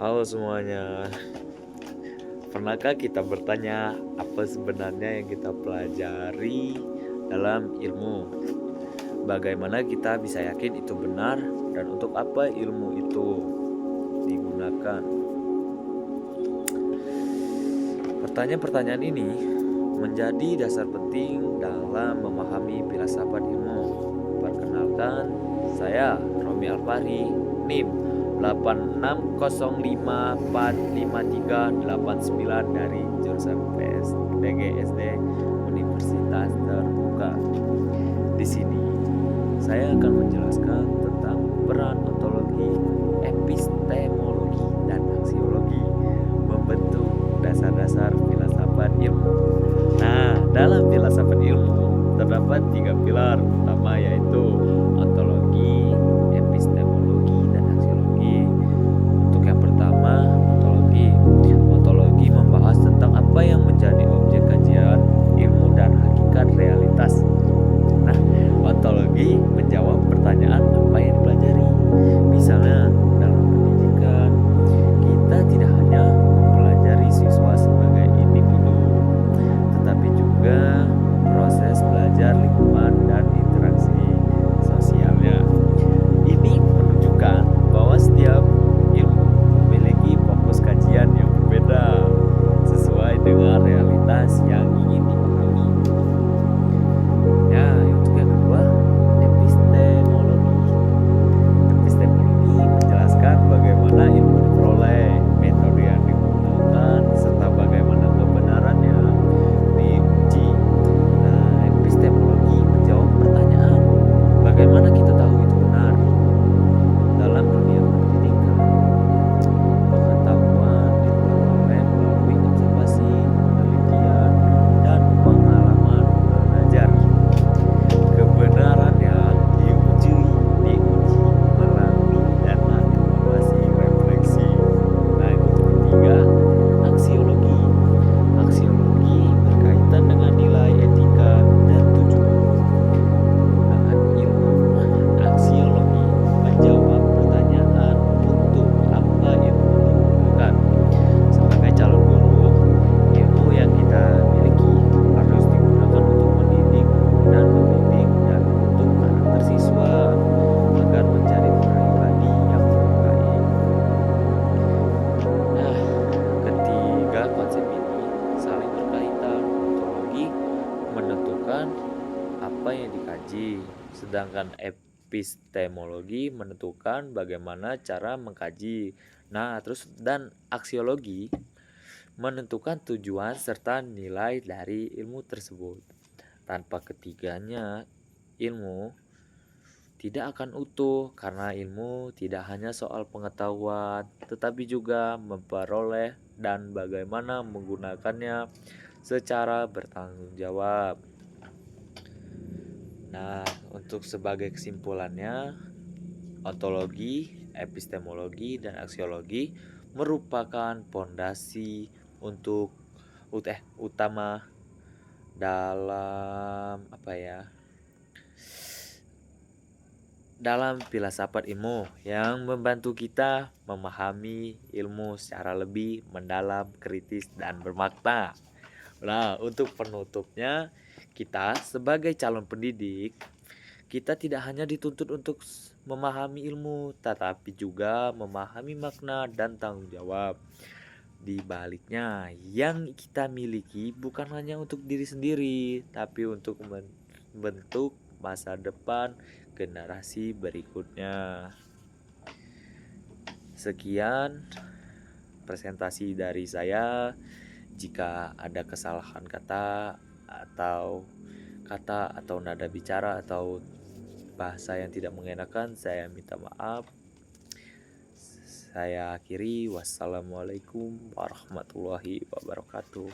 Halo semuanya, pernahkah kita bertanya apa sebenarnya yang kita pelajari dalam ilmu? Bagaimana kita bisa yakin itu benar dan untuk apa ilmu itu digunakan? Pertanyaan-pertanyaan ini menjadi dasar penting dalam memahami filsafat ilmu. Perkenalkan, saya Romi Alfari, NIM 86054538 dari jurusan PGSD Universitas Terbuka. Di sini saya akan menjelaskan tentang peran ontologi, epistemologi, dan aksiologi membentuk dasar-dasar filsafat ilmu. Nah, dalam filsafat ilmu terdapat 3 pilar utama, yaitu ontologi, epistemologi, dan aksiologi. Untuk yang pertama, ontologi. Ontologi membahas tentang apa yang menjadi objek kajian, ilmu, dan hakikat realitas. Nah, ontologi menjawab pertanyaan apa yang dipelajari. Misalnya, dalam pendidikan, kita tidak hanya mempelajari siswa sebagai individu, tetapi juga proses belajar lingkungan dan interaksi sosialnya. Ini menunjukkan bahwa setiap ilmu memiliki fokus kajian yang berbeda sesuai dengan realitas yang ingin dipahami. Ya, untuk yang kedua, epistemologi. Epistemologi menjelaskan bagaimana ilmu diperoleh, metode yang digunakan, serta bagaimana kebenarannya diuji. Nah, epistemologi menjawab pertanyaan, bagaimana kita tahu itu benar? Dalam dunia pendidikan, pengetahuan diperoleh melalui observasi, penelitian, dan pengalaman belajar. Kebenarannya diuji melalui data evaluasi refleksi. Nah, untuk ketiga, aksiologi. Aksiologi berkaitan dengan nilai etika dan tujuan. Penggunaan ilmu aksiologi menjawab pertanyaan untuk apa ilmu digunakan. Sebagai calon guru, ilmu yang kita miliki harus digunakan untuk mendidik dan membimbing dan untuk karakter siswa agar menjadi pribadi yang terbaik. Nah, ketiga konsep ini saling berkaitan. Ontologi menentukan apa yang dikaji, sedangkan epistemologi menentukan bagaimana cara mengkaji. Nah, terus dan aksiologi menentukan tujuan serta nilai dari ilmu tersebut. Tanpa ketiganya, ilmu tidak akan utuh karena ilmu tidak hanya soal pengetahuan, tetapi juga memperoleh dan bagaimana menggunakannya secara bertanggung jawab. Nah, untuk sebagai kesimpulannya, ontologi, epistemologi, dan aksiologi merupakan pondasi untuk utama dalam dalam filsafat ilmu yang membantu kita memahami ilmu secara lebih mendalam, kritis, dan bermakna. Nah, untuk penutupnya, kita sebagai calon pendidik, kita tidak hanya dituntut untuk memahami ilmu, tetapi juga memahami makna dan tanggung jawab. Di baliknya, yang kita miliki bukan hanya untuk diri sendiri, tapi untuk membentuk masa depan generasi berikutnya. Sekian presentasi dari saya. Jika ada kesalahan kata atau nada bicara atau bahasa yang tidak mengenakan, saya minta maaf. Saya akhiri, wassalamualaikum warahmatullahi wabarakatuh.